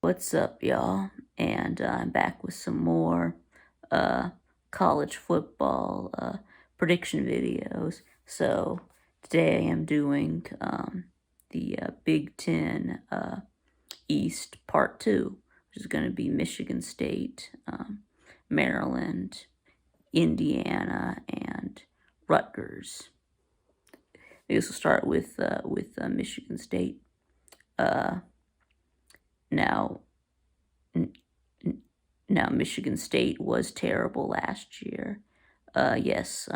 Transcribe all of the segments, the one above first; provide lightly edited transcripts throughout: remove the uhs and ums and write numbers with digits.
What's up, y'all? And I'm back with some more uh, college football prediction videos. So today I am doing the Big Ten East Part 2, which is going to be Michigan State, Maryland, Indiana, and Rutgers. This will start with Michigan State. Now, Now, Michigan State was terrible last year. Yes,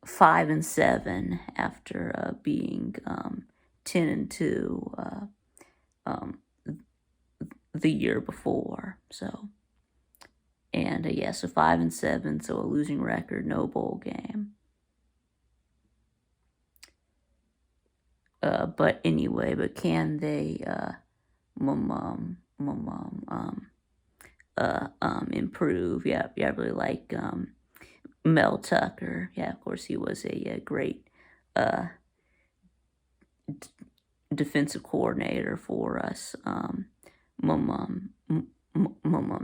5-7 after being 10-2 um, the year before. So, and so 5-7, so a losing record, no bowl game. But anyway, can they improve? Yeah, I really like Mel Tucker. Yeah, of course, he was a great defensive coordinator for us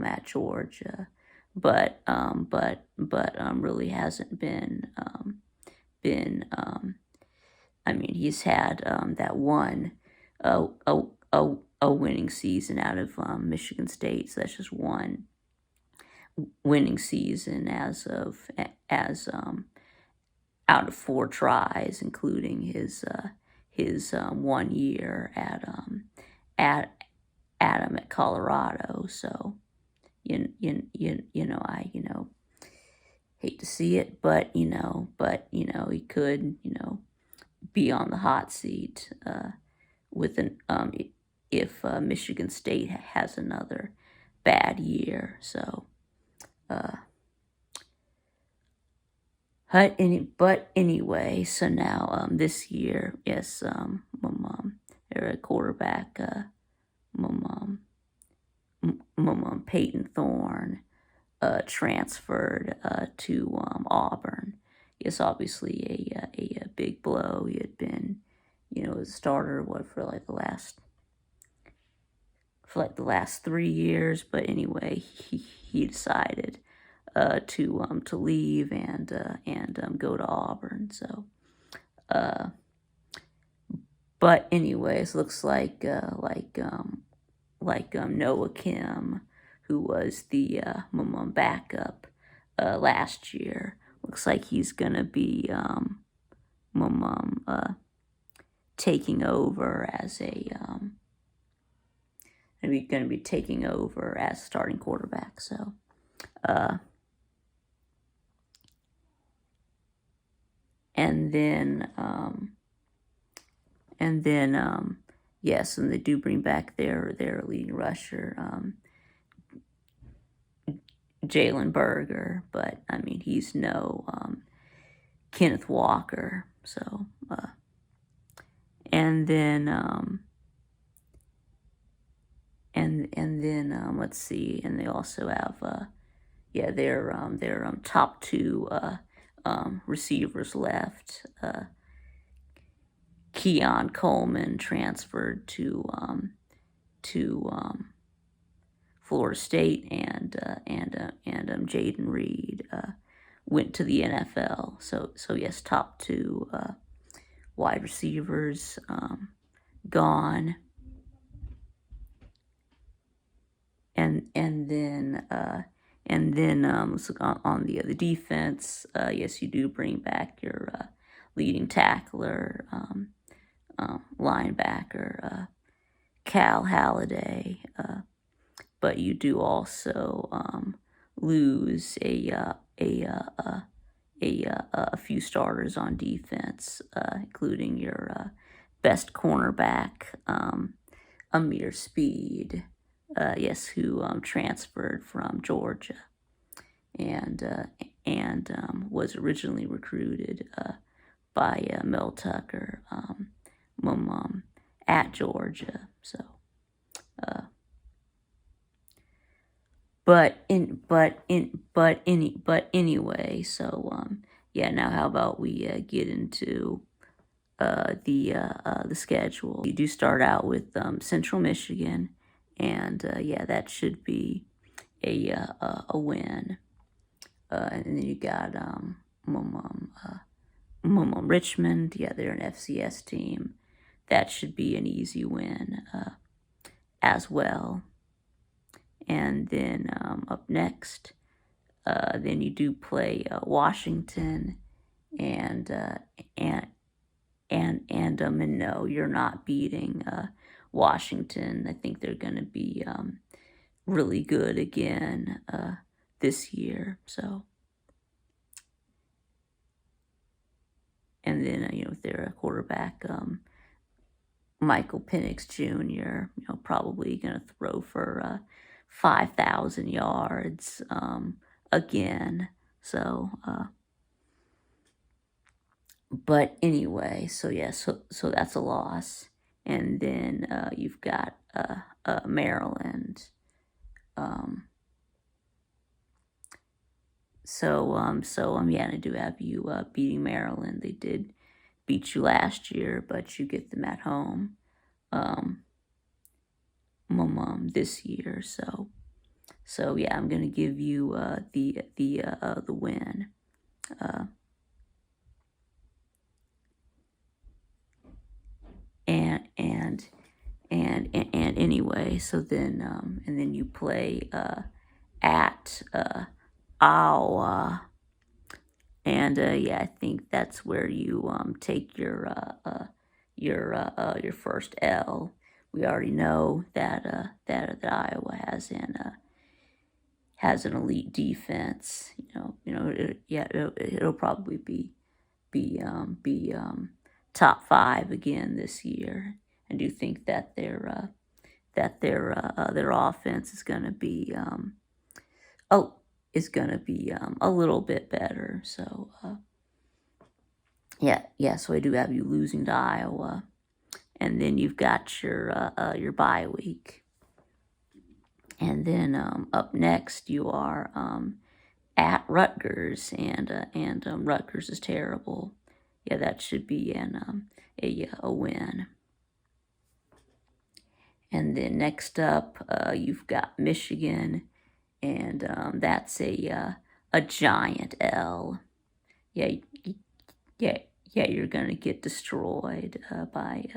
at Georgia, but really hasn't been. I mean, he's had that one a winning season out of Michigan State. So that's just one winning season as out of 4 tries, including his 1 year at Colorado. So I hate to see it, but he could be on the hot seat with an if Michigan State has another bad year. So but anyway, so now this year, yes, their quarterback, Peyton Thorne, transferred to Auburn. Yes, obviously a big blow. He had been, a starter for the last 3 years. But anyway, he decided to leave and go to Auburn. So, but anyways, looks like Noah Kim, who was the backup last year, looks like he's gonna be taking over as starting quarterback. So, and then yes, and they do bring back their leading rusher, Jalen Berger, but I mean he's no Kenneth Walker. So, and then let's see, and they also have their top 2 receivers left. Keon Coleman transferred to Florida State, and Jaden Reed went to the NFL. So yes, top 2 wide receivers gone, and then let's look on the defense. Yes, you do bring back your leading tackler, linebacker, Cal Halliday, but you do also lose a few starters on defense, including your best cornerback, Amir Speed, yes, who transferred from Georgia and was originally recruited by Mel Tucker at Georgia. So, but anyway, so yeah. Now, how about we get into the schedule. You do start out with Central Michigan, and yeah, that should be a win. And then you got Richmond. Yeah, they're an FCS team. That should be an easy win as well. And then up next, then you do play Washington, and and no, you're not beating Washington. I think they're going to be really good again this year. So, and then with their quarterback Michael Penix Jr., probably going to throw for 5,000 yards again. So, but anyway, so yeah, so that's a loss. And then you've got Maryland. Yeah, I do have you beating Maryland. They did beat you last year, but you get them at home this year. So yeah, I'm gonna give you the win. And anyway, so then and then you play at Iowa, and yeah, I think that's where you take your first L. We already know that that Iowa has an elite defense. It'll probably be top five again this year. I do think that their offense is going to be a little bit better. So yeah. So I do have you losing to Iowa, and then you've got your bye week, and then up next you are at Rutgers, and Rutgers is terrible. Yeah, that should be a win. And then next up, you've got Michigan, and that's a giant L. Yeah, you're gonna get destroyed by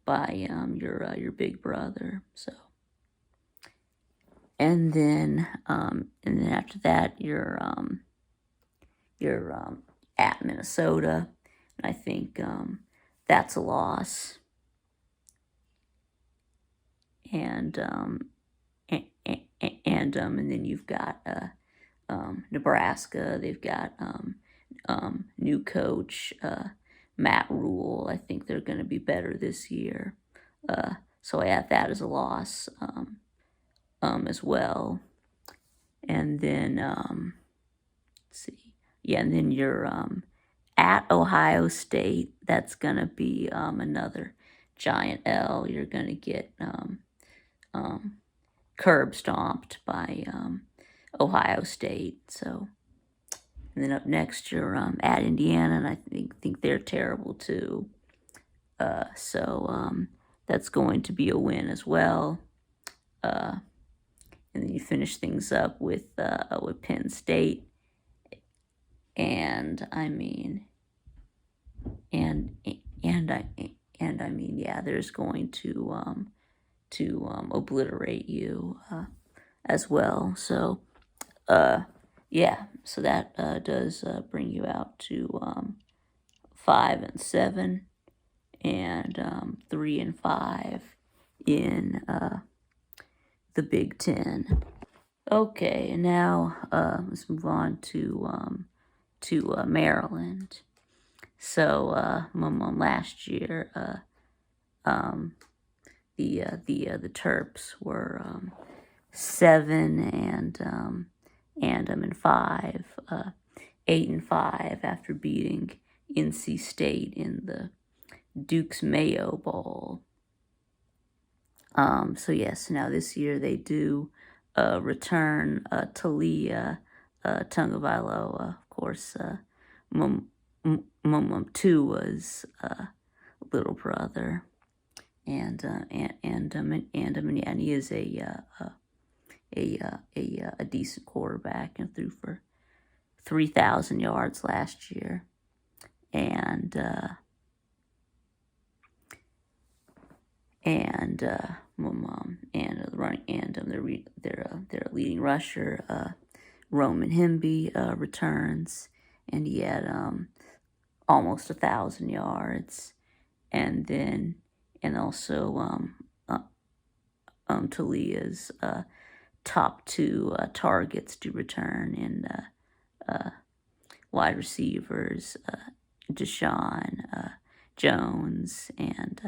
your big brother. So, and then after that, you're at Minnesota, and I think that's a loss. And and then you've got Nebraska. They've got new coach Matt Rule. I think they're going to be better this year. So I have that as a loss as well. And then let's see, yeah, and then you're at Ohio State. That's going to be another giant L. You're going to get curb stomped by Ohio State. So, and then up next you're at Indiana, and I think they're terrible too. So that's going to be a win as well. And then you finish things up with Penn State, and I mean, and I mean, yeah, there's going to obliterate you as well. So, yeah, so that does bring you out to 5-7 and 3-5 in the Big Ten. Okay, and now let's move on to Maryland. So last year, the Terps were 7-5, 8-5 after beating NC State in the Duke's Mayo Bowl. So yes, now this year they do return Talia Tungavailoa, of course, Two was little brother, and he is a decent quarterback and threw for 3,000 yards last year, and their leading rusher, Roman Himby, returns, and he had almost 1,000 yards, and also Talia's top two targets to return in wide receivers, Deshaun Jones and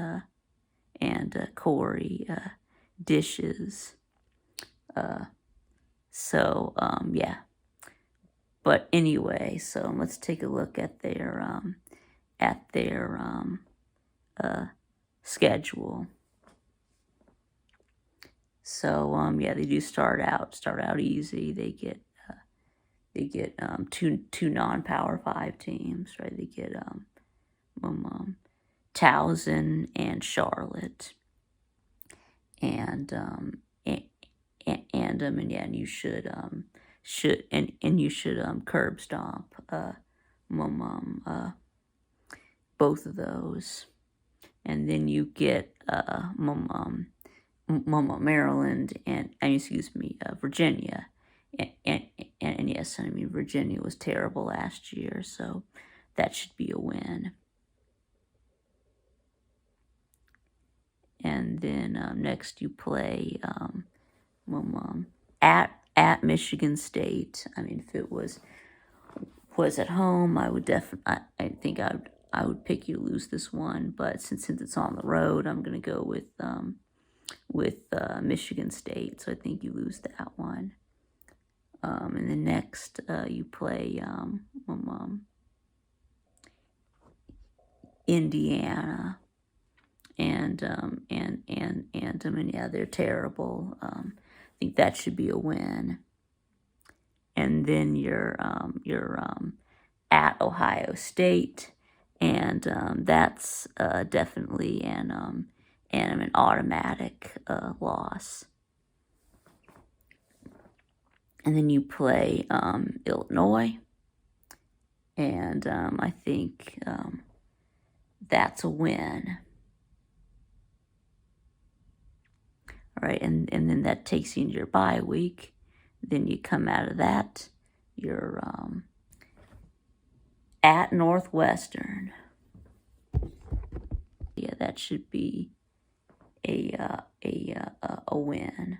Corey Dishes. Yeah. But anyway, so let's take a look at their schedule. So yeah, they do start out easy. They get two non-power 5 teams, right? They get Towson and Charlotte, and you should curb stomp both of those, and then you get Maryland and Virginia, and yes, I mean Virginia was terrible last year, so that should be a win. And then next you play at Michigan State. I mean, if it was at home, I would definitely. I think I would pick you to lose this one, but since it's on the road, I'm gonna go with Michigan State. So I think you lose that one. And then next you play Indiana, and yeah, they're terrible. I think that should be a win. And then you're at Ohio State, and that's definitely an automatic loss. And then you play Illinois, and I think that's a win. All right, and then that takes you into your bye week. Then you come out of that, you're at Northwestern. Yeah, that should be a win.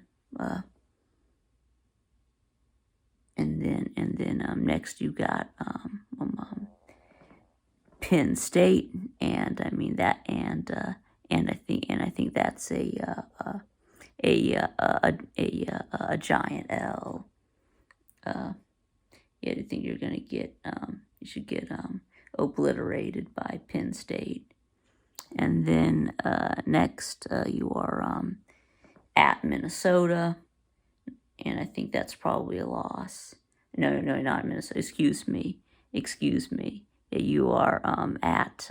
And then next you got Penn State, and I mean that, and I think that's a giant L. Yeah, I think you're gonna get you should get obliterated by Penn State. And then next you are at Minnesota, and I think that's probably a loss. No, not Minnesota. Excuse me. You are at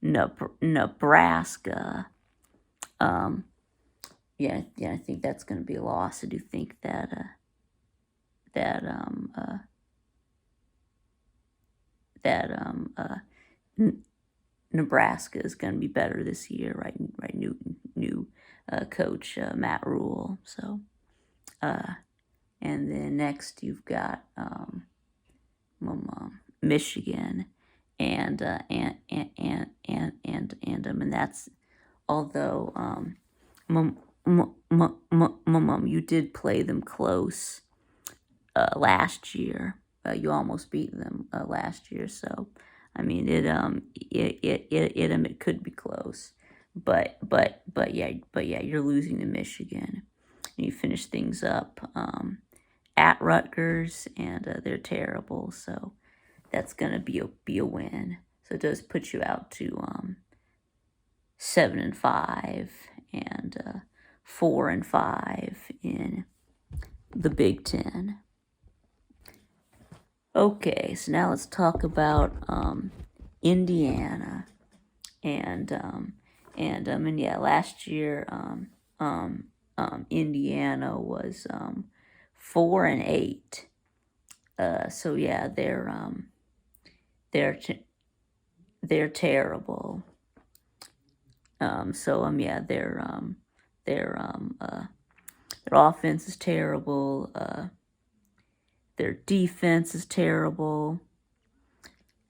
Nebraska. Yeah, I think that's going to be a loss. I do think that Nebraska is going to be better this year, right? New coach Matt Rule. So, and then next you've got Michigan, and that's, although you did play them close last year. You almost beat them last year, so I mean it could be close, but yeah, you're losing to Michigan, and you finish things up at Rutgers, and they're terrible, so that's gonna be a win. So it does put you out to 7-5 and 4-5 in the Big Ten. Okay, so now let's talk about Indiana and yeah, last year um, Indiana was 4-8. So yeah, they're t- they're terrible. So yeah, their their offense is terrible. Their defense is terrible.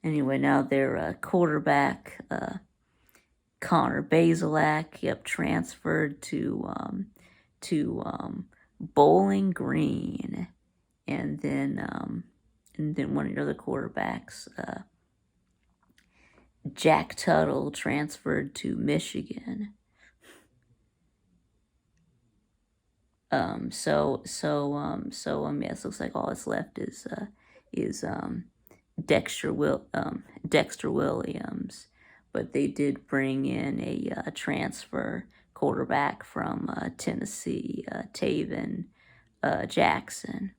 Anyway, now their quarterback, Connor Bazelak, yep, transferred to Bowling Green, and then one of the other quarterbacks, Jack Tuttle, transferred to Michigan. Yes, looks like all that's left is Dexter Williams, but they did bring in a transfer quarterback from Tennessee, Taven Jackson,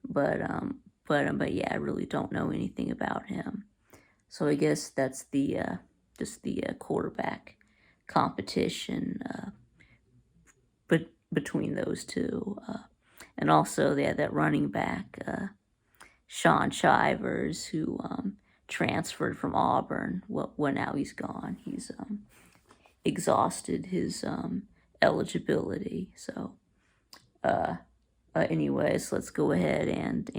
but yeah, I really don't know anything about him. So I guess that's the just the quarterback competition, but between those two, and also they had that running back, Sean Shivers, who transferred from Auburn. Well, now he's gone. He's exhausted his eligibility. So, anyways, let's go ahead and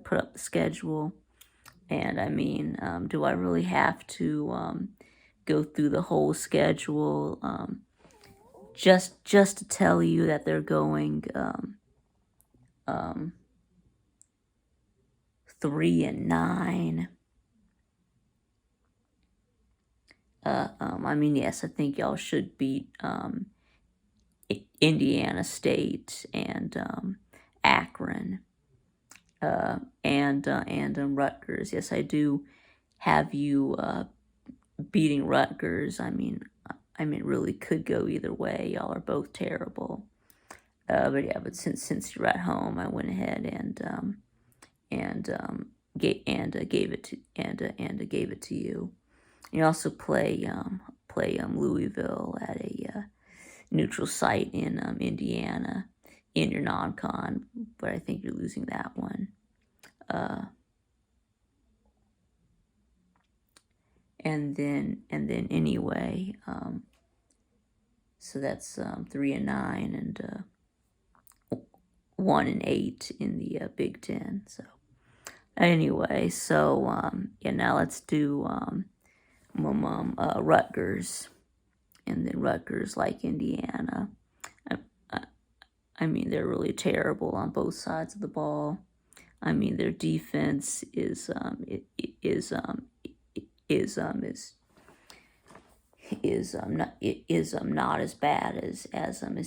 put up the schedule. And I mean, do I really have to go through the whole schedule? Just to tell you that they're going um, 3-9. I mean, yes, I think y'all should beat Indiana State and Akron and Rutgers. Yes, I do have you beating Rutgers. I mean, really could go either way. Y'all are both terrible. But yeah, but since you're at home, I went ahead and gave it to gave it to you. You also play Louisville at a neutral site in Indiana in your non-con, but I think you're losing that one. And then anyway, so that's 3-9 and 1-8 in the Big Ten. So anyway, so yeah, now let's do Rutgers, and then Rutgers, like Indiana. I, I, I mean, they're really terrible on both sides of the ball. I mean, their defense is not as bad as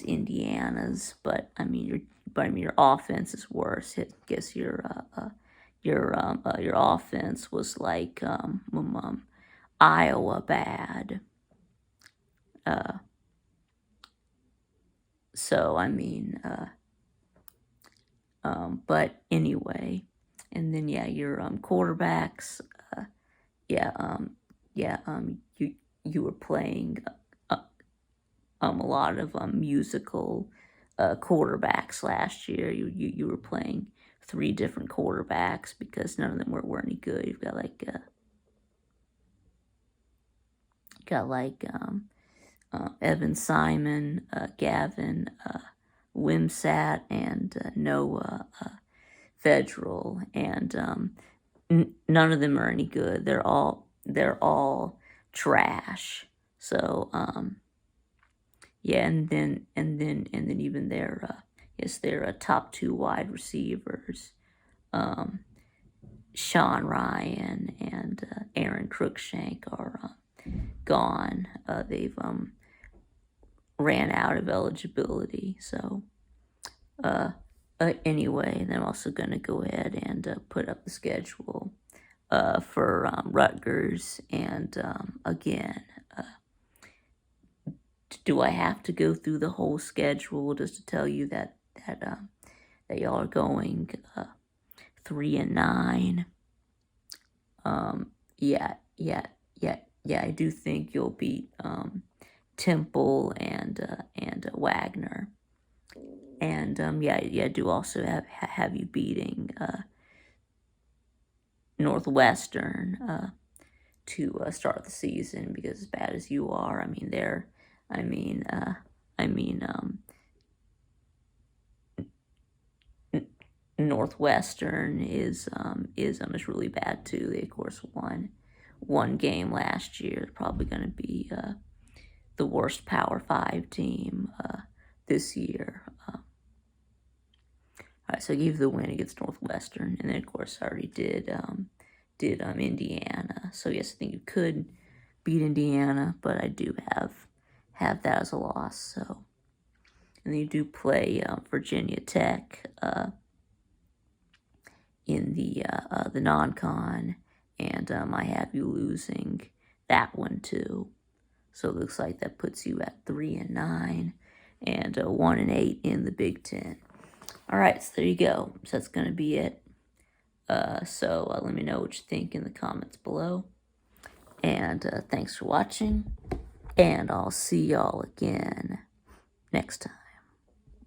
Indiana's, but your offense is worse. I guess your offense was like Iowa bad. So I mean, but anyway, and then yeah, your quarterbacks, yeah, you were playing a lot of musical quarterbacks last year. You were playing 3 different quarterbacks because none of them were any good. You've got like Evan Simon, Gavin Wimsat, and Noah Federal, and none of them are any good. They're all trash. So yeah, and then even their top 2 wide receivers, Sean Ryan and Aaron Cruikshank, are gone. They've ran out of eligibility. So anyway, then I'm also going to go ahead and put up the schedule for Rutgers. And again, do I have to go through the whole schedule just to tell you that y'all are going 3-9? Yeah, yeah, yeah. I do think you'll beat Temple and Wagner, and yeah. I do also have you beating Northwestern to start the season, because as bad as you are, I mean they're, I mean, I mean, N- Northwestern is really bad too. They of course won one game last year. They're probably going to be the worst Power Five team this year. All right, so I gave the win against Northwestern, and then of course I already did Indiana. So yes, I think you could beat Indiana, but I do have that as a loss. So, and then you do play Virginia Tech in the non-con, and I have you losing that one too. So it looks like that puts you at 3-9 and 1-8 in the Big Ten. All right, so there you go. So that's going to be it. So let me know what you think in the comments below. And thanks for watching. And I'll see y'all again next time.